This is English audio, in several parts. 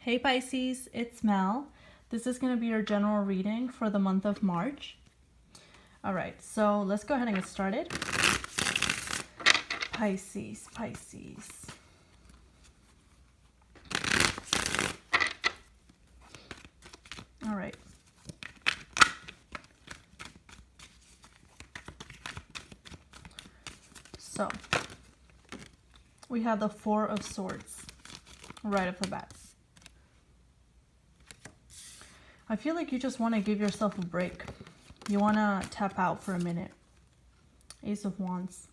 Hey Pisces, it's Mel. This is going to be your general reading for the month of March. Alright, so let's go ahead and get started. Pisces. Alright. So, we have the Four of Swords right off the bat. I feel like you just want to give yourself a break. You want to tap out for a minute. Ace of Wands.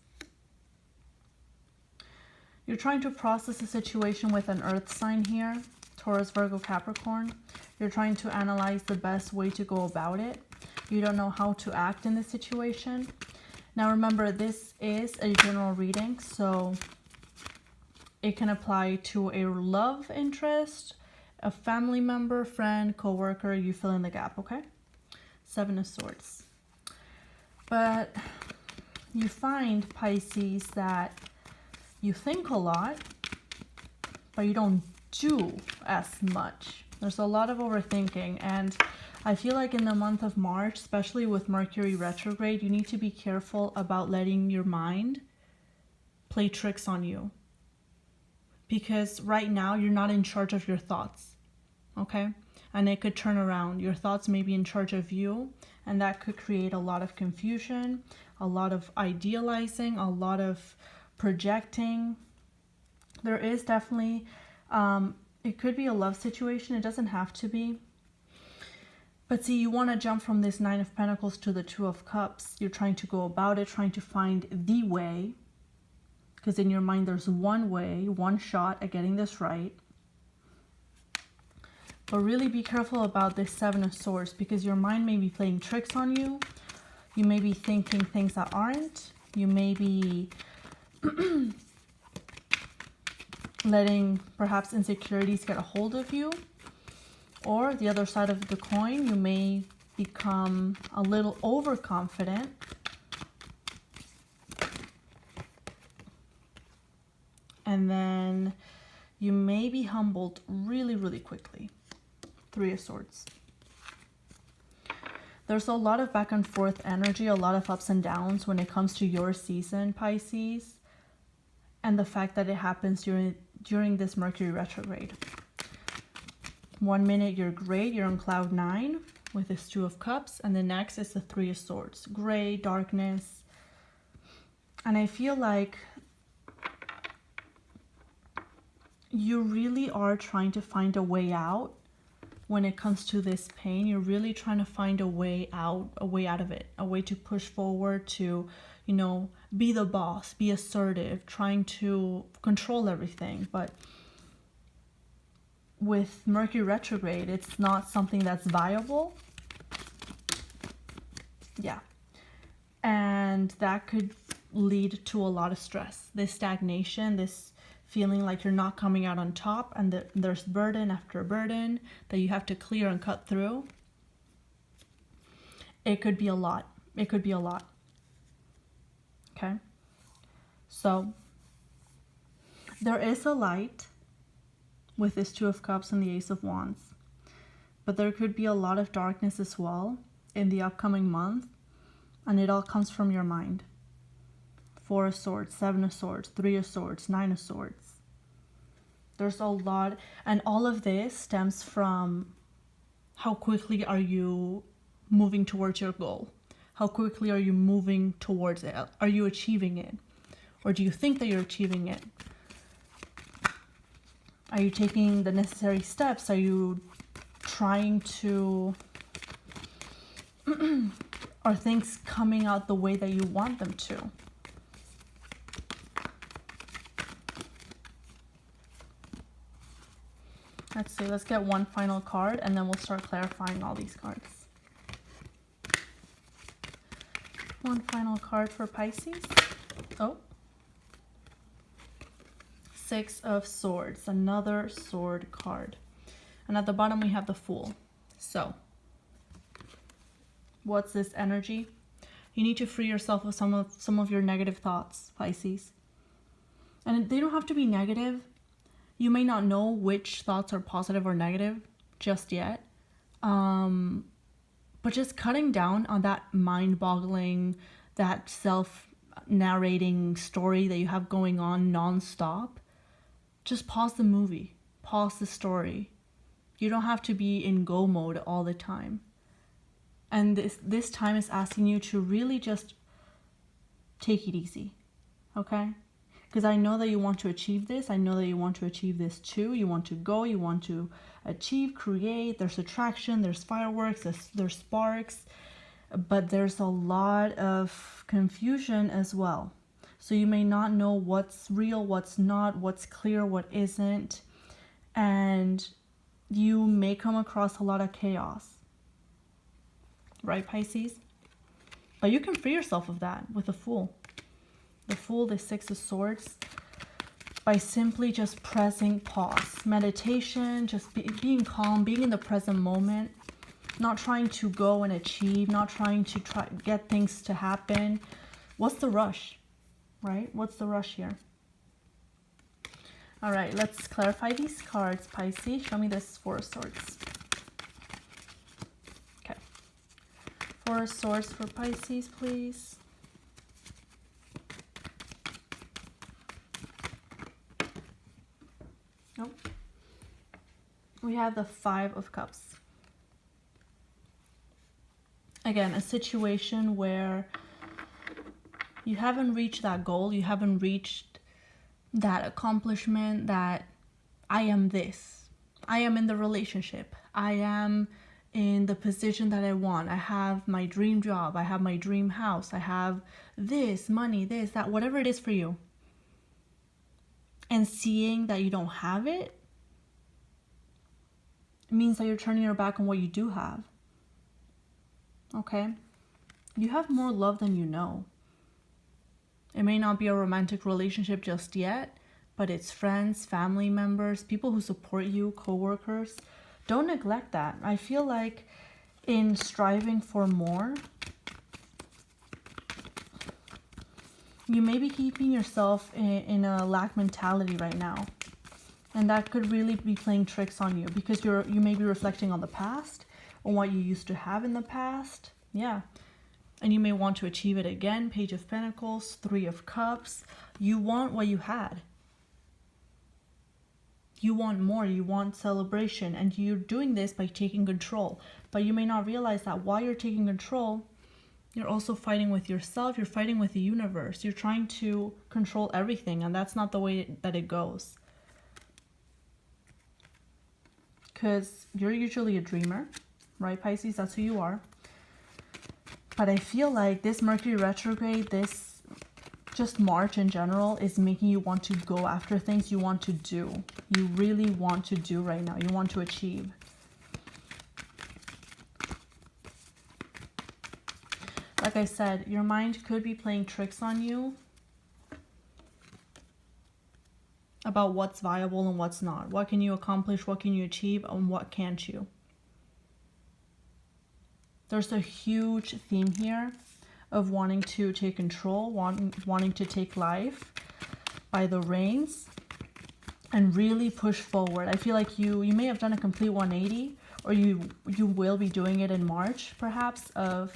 You're trying to process a situation with an earth sign here. Taurus, Virgo, Capricorn. You're trying to analyze the best way to go about it. You don't know how to act in this situation. Now remember, this is a general reading, so it can apply to a love interest, a family member, friend, co-worker, you fill in the gap, okay? Seven of Swords. But you find, Pisces, that you think a lot, but you don't do as much. There's a lot of overthinking, and I feel like in the month of March, especially with Mercury retrograde, you need to be careful about letting your mind play tricks on you. Because right now, you're not in charge of your thoughts, okay? And it could turn around. Your thoughts may be in charge of you, and that could create a lot of confusion, a lot of idealizing, a lot of projecting. There is definitely, it could be a love situation. It doesn't have to be. But see, you want to jump from this Nine of Pentacles to the Two of Cups. You're trying to go about it, trying to find the way. Because in your mind, there's one way, one shot at getting this right. But really be careful about this Seven of Swords, because your mind may be playing tricks on you. You may be thinking things that aren't. You may be letting perhaps insecurities get a hold of you. Or the other side of the coin, you may become a little overconfident. And then you may be humbled really, really quickly. Three of Swords. There's a lot of back and forth energy, a lot of ups and downs when it comes to your season, Pisces. And the fact that it happens during this Mercury retrograde. 1 minute you're great, you're on cloud 9 with this Two of Cups. And the next is the Three of Swords. Gray, darkness. And I feel like you really are trying to find a way out when it comes to this pain. You're really trying to find a way out of it, a way to push forward, to, you know, be the boss, be assertive, trying to control everything. But with Mercury retrograde, it's not something that's viable. Yeah. And that could lead to a lot of stress, this stagnation, this feeling like you're not coming out on top, and that there's burden after burden that you have to clear and cut through. It could be a lot. It could be a lot. Okay? So, there is a light with this Two of Cups and the Ace of Wands. But there could be a lot of darkness as well in the upcoming month. And it all comes from your mind. Four of Swords, Seven of Swords, Three of Swords, Nine of Swords. There's a lot, and all of this stems from how quickly are you moving towards your goal? How quickly are you moving towards it? Are you achieving it? Or do you think that you're achieving it? Are you taking the necessary steps? Are you trying to... Are things coming out the way that you want them to? Let's see, let's get one final card and then we'll start clarifying all these cards. One final card for Pisces. Oh. Six of Swords, another sword card. And at the bottom we have the Fool. So, what's this energy? You need to free yourself of some of your negative thoughts, Pisces. And they don't have to be negative. You may not know which thoughts are positive or negative just yet. But just cutting down on that mind-boggling, that self-narrating story that you have going on non-stop. Just pause the movie. Pause the story. You don't have to be in go mode all the time. And this time is asking you to really just take it easy. Okay? Because I know that you want to achieve this. I know that you want to achieve this too. You want to go. You want to achieve, create. There's attraction. There's fireworks. There's sparks. But there's a lot of confusion as well. So you may not know what's real, what's not, what's clear, what isn't. And you may come across a lot of chaos. Right, Pisces? But you can free yourself of that with the Fool. The Fool, the Six of Swords, by simply just pressing pause. Meditation, just being calm, being in the present moment, not trying to go and achieve, not trying to get things to happen. What's the rush, right? What's the rush here? All right, let's clarify these cards, Pisces. Show me this Four of Swords. Okay. Four of Swords for Pisces, please. Nope. We have the Five of Cups. Again, a situation where you haven't reached that goal, you haven't reached that accomplishment, that I am this. I am in the relationship. I am in the position that I want. I have my dream job. I have my dream house. I have this, money, this, that, whatever it is for you. And seeing that you don't have it means that you're turning your back on what you do have. Okay? You have more love than you know. It may not be a romantic relationship just yet, but it's friends, family members, people who support you, co-workers. Don't neglect that. I feel like in striving for more, you may be keeping yourself in a lack mentality right now. And that could really be playing tricks on you because you may be reflecting on the past, on what you used to have in the past. Yeah. And you may want to achieve it again. Page of Pentacles, Three of Cups. You want what you had. You want more. You want celebration. And you're doing this by taking control. But you may not realize that while you're taking control, you're also fighting with yourself. You're fighting with the universe. You're trying to control everything. And that's not the way that it goes. Because you're usually a dreamer. Right, Pisces? That's who you are. But I feel like this Mercury retrograde, this just March in general, is making you want to go after things you want to do. You really want to do right now. You want to achieve. Like I said, your mind could be playing tricks on you about what's viable and what's not. What can you accomplish? What can you achieve? And what can't you? There's a huge theme here of wanting to take control, wanting to take life by the reins and really push forward. I feel like you may have done a complete 180, or you will be doing it in March, perhaps, of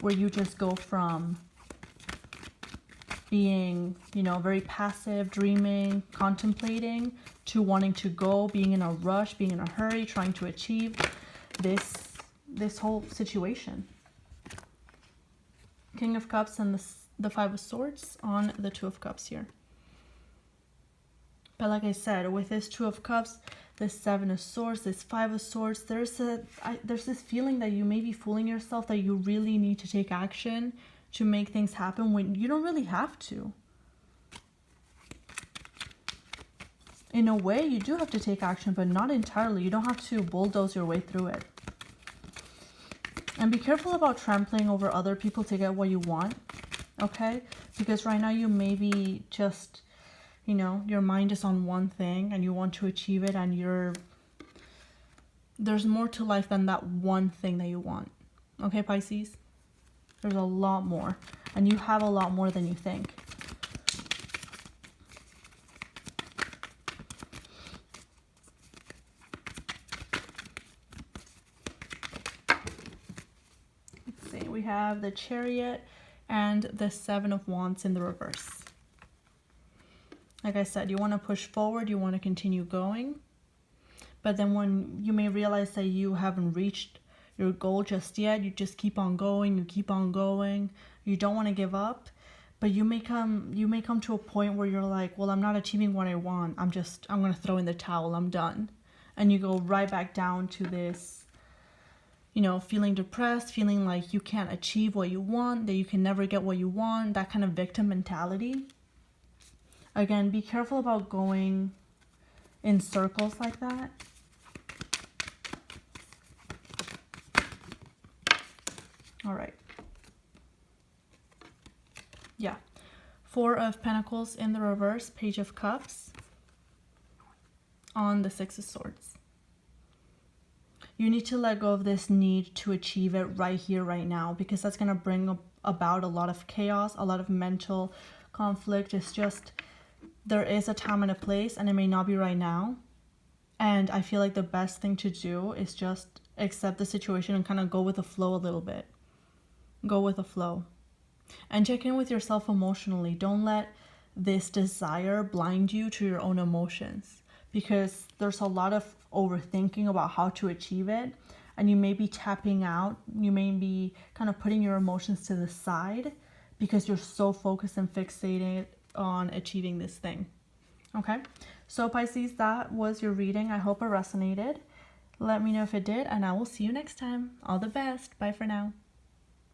where you just go from being, very passive, dreaming, contemplating, to wanting to go, being in a rush, being in a hurry, trying to achieve this whole situation. King of Cups and the Five of Swords on the Two of Cups here. But like I said, with this Two of Cups, this Seven of Swords, this Five of Swords, there's this feeling that you may be fooling yourself, that you really need to take action to make things happen when you don't really have to. In a way, you do have to take action, but not entirely. You don't have to bulldoze your way through it. And be careful about trampling over other people to get what you want, okay? Because right now you may be just, your mind is on one thing and you want to achieve it, and there's more to life than that one thing that you want. Okay, Pisces? There's a lot more, and you have a lot more than you think. we have the Chariot and the Seven of Wands in the reverse. Like I said, you want to push forward, you want to continue going. But then when you may realize that you haven't reached your goal just yet, you just keep on going, you keep on going. You don't want to give up, but you may come to a point where you're like, well, I'm not achieving what I want. I'm going to throw in the towel. I'm done. And you go right back down to this, you know, feeling depressed, feeling like you can't achieve what you want, that you can never get what you want, that kind of victim mentality. Again, be careful about going in circles like that. All right. Yeah. Four of Pentacles in the reverse, Page of Cups on the Six of Swords. You need to let go of this need to achieve it right here, right now, because that's going to bring about a lot of chaos, a lot of mental conflict. It's just, there is a time and a place, and it may not be right now. And I feel like the best thing to do is just accept the situation and kind of go with the flow a little bit. Go with the flow. And check in with yourself emotionally. Don't let this desire blind you to your own emotions, because there's a lot of overthinking about how to achieve it, and you may be tapping out. You may be kind of putting your emotions to the side because you're so focused and fixated on achieving this thing. Okay, so Pisces, that was your reading. I hope it resonated. Let me know if it did, and I will see you next time. All the best. Bye for now.